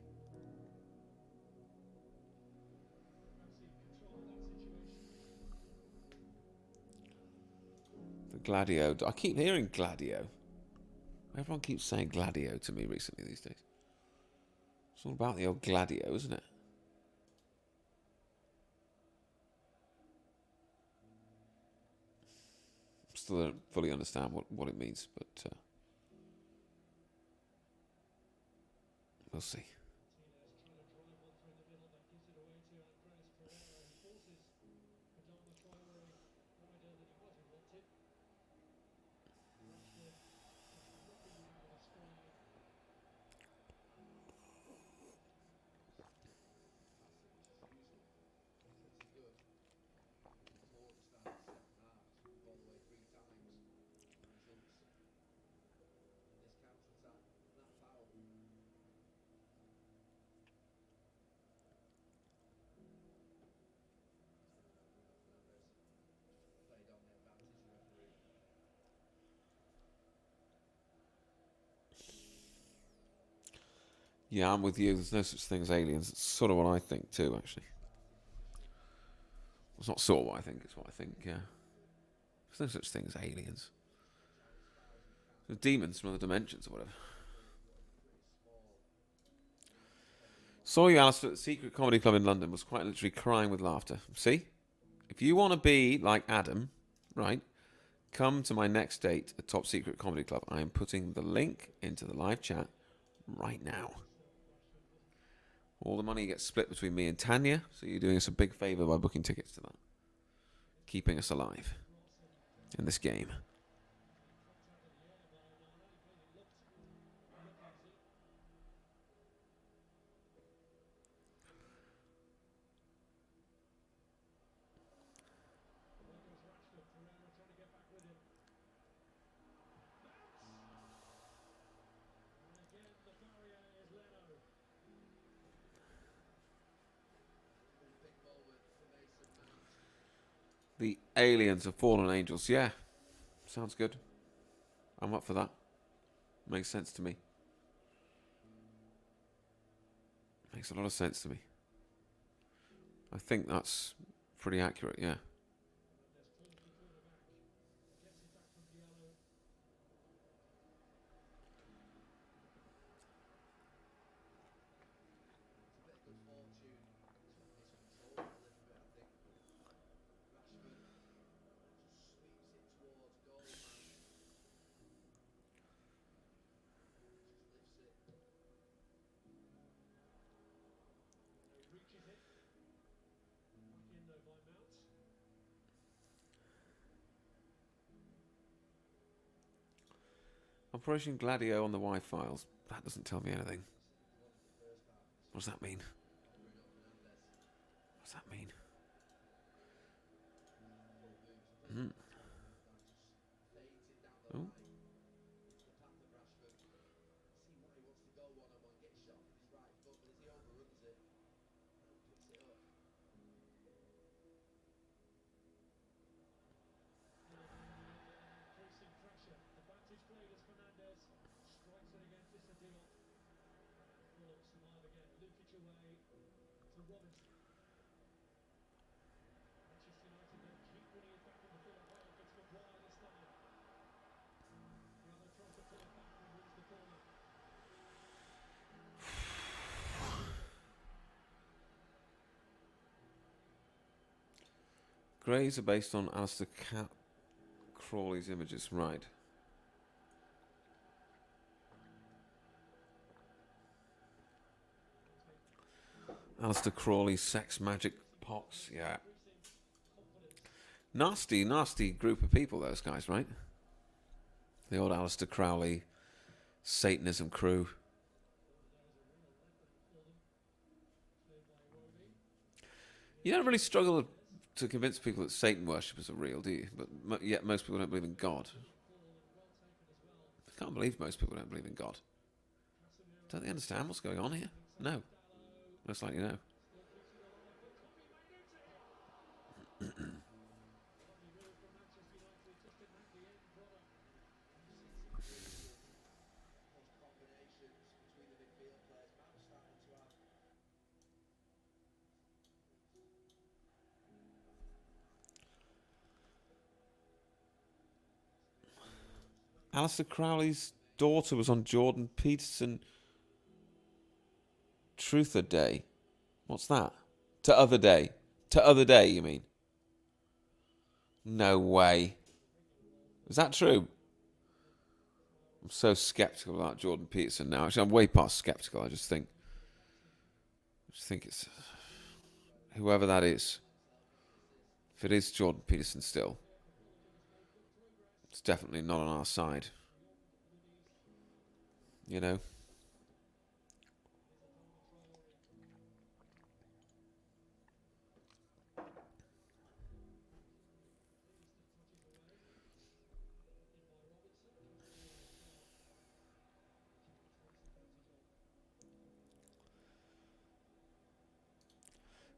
The Gladio. I keep hearing Gladio. Everyone keeps saying Gladio to me recently these days. It's all about the old Gladio, isn't it? Still don't fully understand what it means, but we'll see. Yeah, I'm with you. There's no such thing as aliens. It's sort of what I think too, actually. It's not sort of what I think, it's what I think, yeah. There's no such thing as aliens. There's demons from other dimensions or whatever. Saw you, Alistair, at the Secret Comedy Club in London. Was quite literally crying with laughter. See? If you want to be like Adam, right, come to my next date at Top Secret Comedy Club. I am putting the link into the live chat right now. All the money gets split between me and Tanya, so you're doing us a big favour by booking tickets to that. Keeping us alive in this game. The aliens are fallen angels. Yeah, sounds good. I'm up for that. Makes sense to me. Makes a lot of sense to me. I think that's pretty accurate, yeah. Reaches it. Back in though by Mount. Operation Gladio on the Y-files. That doesn't tell me anything. What does that mean? What does that mean? Oh. Increasing pressure. Advantage played as Fernandez strikes it again. Mr. Diop. Fulham survive again. Lukic away to Robinson. Manchester United then keep winning it back in the Fulham half. It's Maguire this time. The other tries to pull it back and wins the corner. Greys are based on Alistair Crawley's images, right. Alistair Crawley, Sex Magic Pox, yeah. Nasty, nasty group of people, those guys, right? The old Alistair Crowley Satanism crew. You don't really struggle to convince people that Satan worshippers are real, do you? But yet most people don't believe in God. I can't believe most people don't believe in God. Don't they understand what's going on here? No. Most likely no. Alistair Crowley's daughter was on Jordan Peterson Truther Day. What's that? To Other Day. To Other Day, you mean? No way. Is that true? I'm so skeptical about Jordan Peterson now. Actually, I'm way past skeptical. I just think it's whoever that is. If it is Jordan Peterson still, it's definitely not on our side. You know?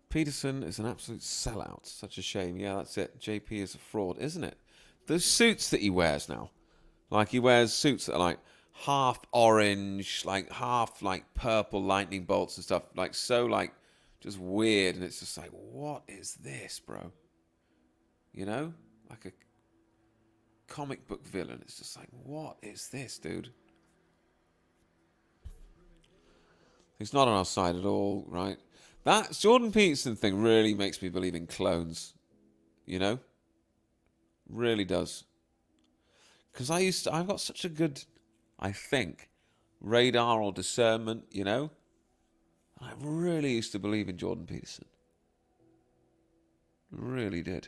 Peterson is an absolute sellout. Such a shame. Yeah, that's it. JP is a fraud, isn't it? Those suits that he wears now. Like, he wears suits that are like half orange, like half like purple lightning bolts and stuff. Like, so like just weird. And it's just like, what is this, bro? You know? Like a comic book villain. It's just like, what is this, dude? He's not on our side at all, right? That Jordan Peterson thing really makes me believe in clones. You know? Really does. Because I've got such a good, I think, radar or discernment, you know? I really used to believe in Jordan Peterson. Really did.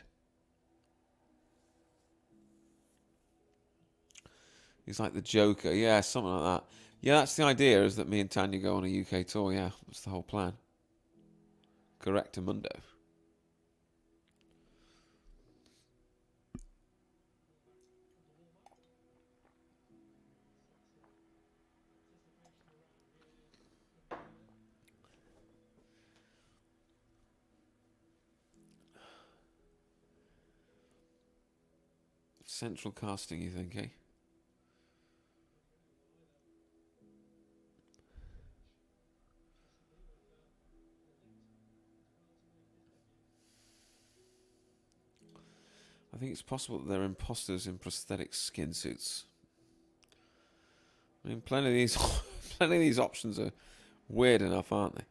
He's like the Joker. Yeah, something like that. Yeah, that's the idea, is that me and Tanya go on a UK tour. Yeah, that's the whole plan. Correctamundo. Mundo. Central casting, you think, eh? I think it's possible that they're imposters in prosthetic skin suits. I mean, plenty of these options are weird enough, aren't they?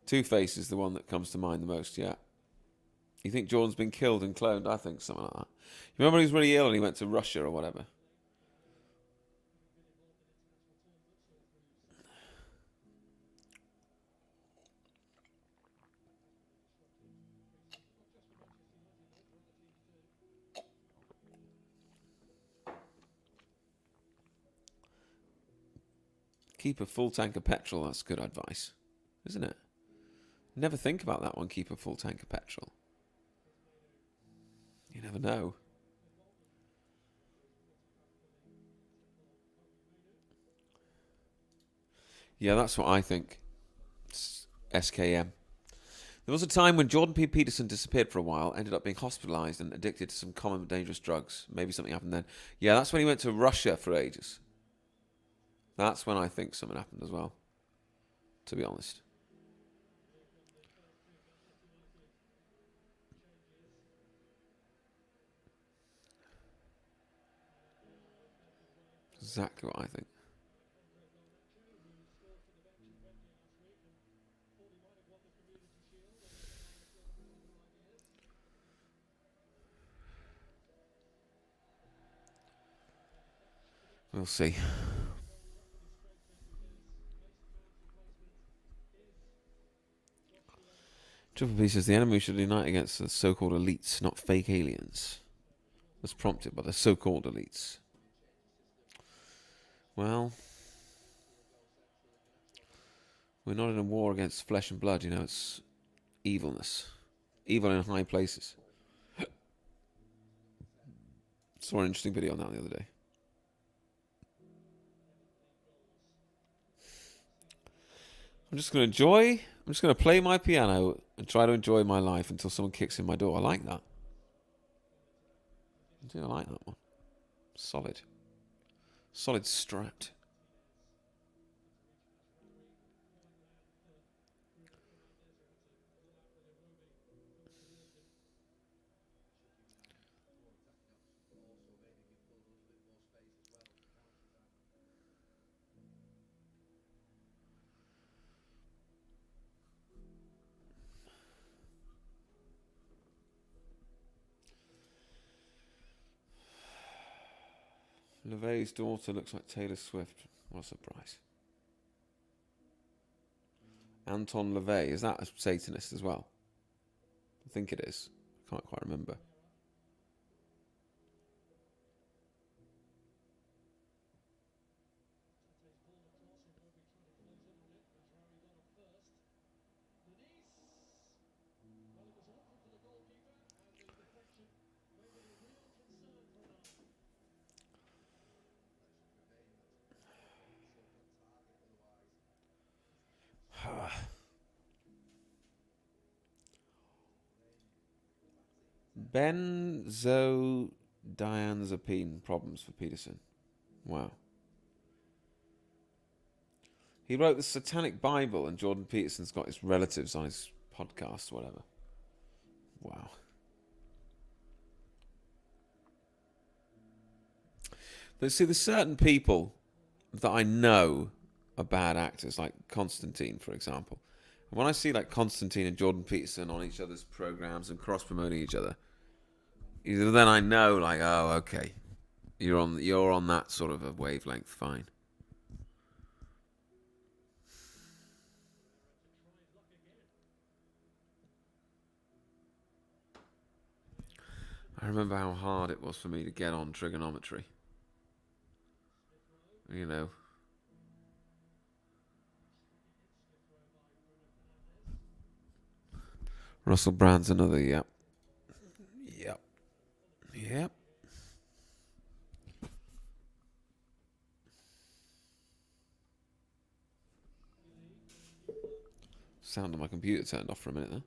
Two-Face is the one that comes to mind the most, yeah. You think Jordan's been killed and cloned? I think something like that. You remember he was really ill and he went to Russia or whatever? Keep a full tank of petrol, that's good advice, isn't it? Never think about that one, keep a full tank of petrol. You never know. Yeah, that's what I think. It's SKM. There was a time when Jordan P. Peterson disappeared for a while, ended up being hospitalized and addicted to some common dangerous drugs. Maybe something happened then. Yeah, that's when he went to Russia for ages. That's when I think something happened as well, to be honest. Exactly what I think. We'll see. Triple P says the enemy should unite against the so-called elites, not fake aliens. Was prompted by the so-called elites. Well, we're not in a war against flesh and blood, you know, it's evilness. Evil in high places. Saw an interesting video on that the other day. I'm just going to play my piano and try to enjoy my life until someone kicks in my door. I like that. I do like that one. Solid. Solid strat. LaVey's daughter looks like Taylor Swift. What a surprise. Anton LaVey, is that a Satanist as well? I think it is. I can't quite remember. Benzodiazepine problems for Peterson. Wow. He wrote the Satanic Bible and Jordan Peterson's got his relatives on his podcast, whatever. Wow. But see, there's certain people that I know are bad actors, like Constantine, for example. And when I see like Constantine and Jordan Peterson on each other's programs and cross-promoting each other, then I know, like, oh, okay, you're on that sort of a wavelength, fine. I remember how hard it was for me to get on trigonometry. You know. Russell Brand's another, yep. Yep. Yep. Sound on my computer turned off for a minute there.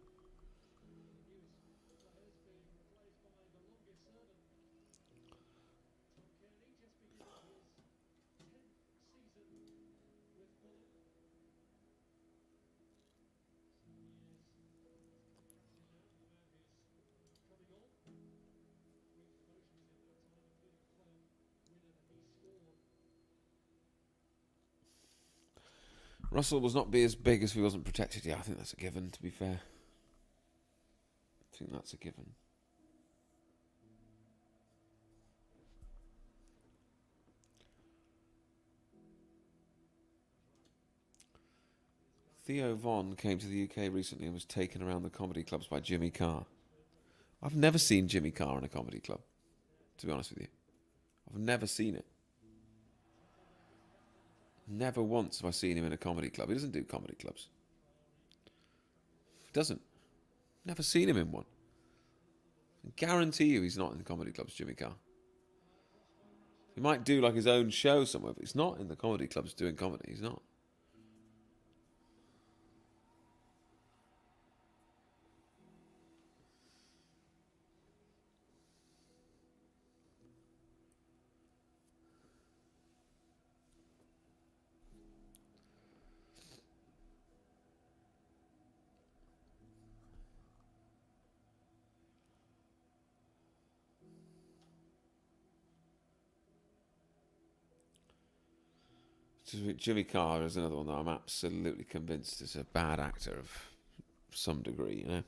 Russell was not be as big as if he wasn't protected. Yeah, I think that's a given, to be fair. I think that's a given. Theo Von came to the UK recently and was taken around the comedy clubs by Jimmy Carr. I've never seen Jimmy Carr in a comedy club, to be honest with you. I've never seen it. Never once have I seen him in a comedy club. He doesn't do comedy clubs. He doesn't. Never seen him in one. I guarantee you he's not in comedy clubs, Jimmy Carr. He might do like his own show somewhere, but he's not in the comedy clubs doing comedy. He's not. Jimmy Carr is another one that I'm absolutely convinced is a bad actor of some degree, you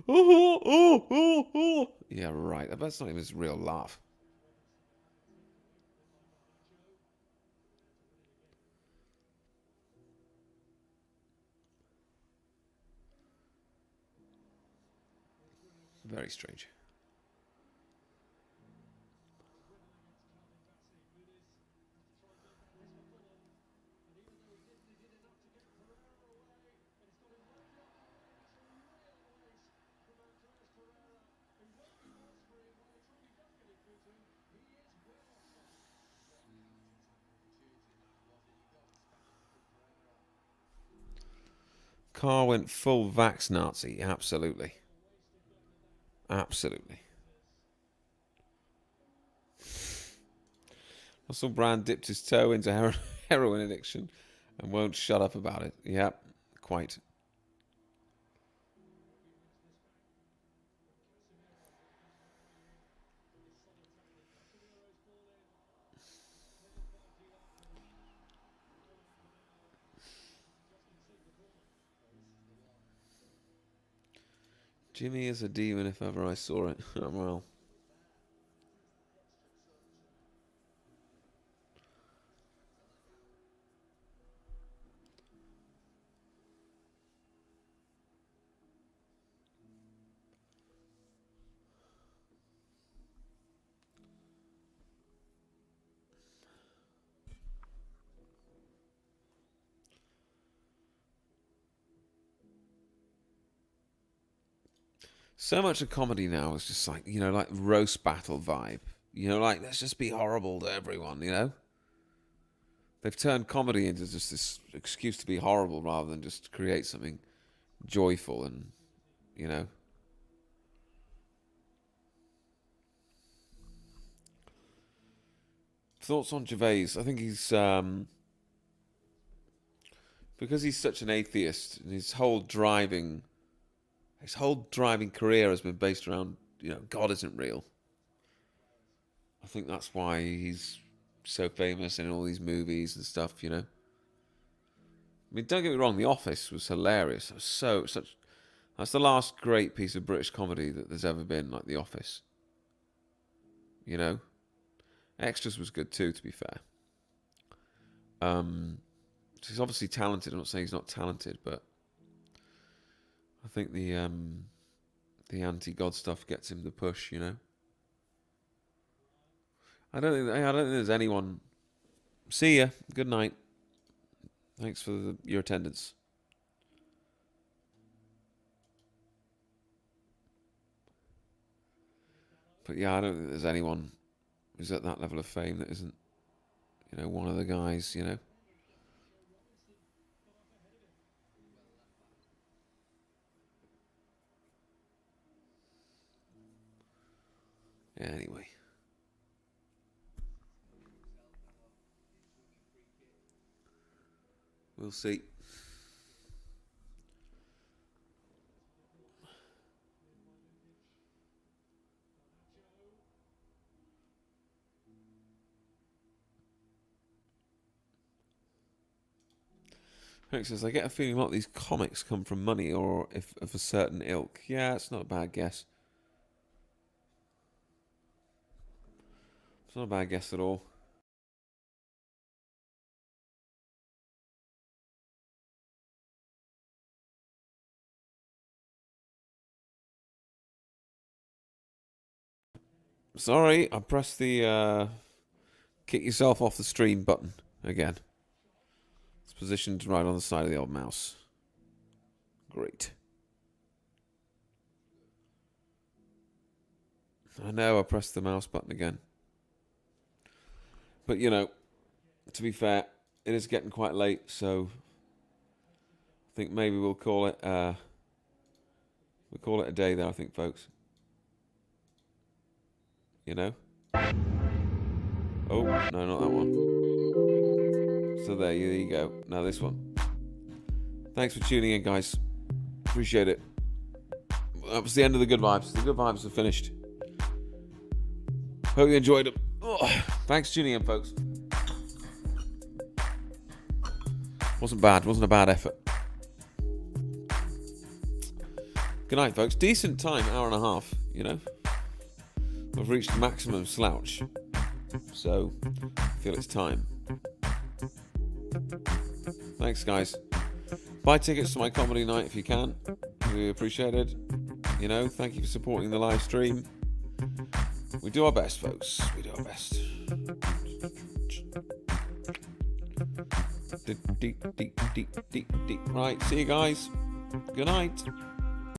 know. Yeah, right. That's not even his real laugh. Very strange. Carr went full vax Nazi. Absolutely. Absolutely. Russell Brand dipped his toe into heroin addiction and won't shut up about it. Yep, quite. Jimmy is a demon if ever I saw it. Oh, well. So much of comedy now is just like, you know, like roast battle vibe. You know, like, let's just be horrible to everyone, you know? They've turned comedy into just this excuse to be horrible rather than just create something joyful and, you know. Thoughts on Gervais? I think he's, because he's such an atheist, and his whole driving career has been based around, you know, God isn't real. I think that's why he's so famous in all these movies and stuff, you know. I mean, don't get me wrong, The Office was hilarious. It was that's the last great piece of British comedy that there's ever been, like The Office. You know? Extras was good too, to be fair. He's obviously talented. I'm not saying he's not talented, but I think the anti-God stuff gets him the push, you know. I don't think there's anyone. See ya. Good night. Thanks for your attendance. But yeah, I don't think there's anyone who's at that level of fame that isn't, you know, one of the guys, you know. Yeah, anyway. We'll see. Rick says, I get a feeling a lot of these comics come from money or if of a certain ilk. Yeah, it's not a bad guess. It's not a bad guess at all. Sorry, I pressed the kick yourself off the stream button again. It's positioned right on the side of the old mouse. Great. I know I pressed the mouse button again. But, you know, to be fair, it is getting quite late, so I think maybe we'll call it a day there, I think, folks. You know? Oh, no, not that one. So there you go. Now this one. Thanks for tuning in, guys. Appreciate it. That was the end of the good vibes. The good vibes are finished. Hope you enjoyed them. Oh, thanks for tuning in, folks. Wasn't bad. Wasn't a bad effort. Good night, folks. Decent time, hour and a half, you know. I've reached maximum slouch. So, I feel it's time. Thanks, guys. Buy tickets to my comedy night if you can. We appreciate it. You know, thank you for supporting the live stream. We do our best, folks. We do our best. Right, see you guys. Good night.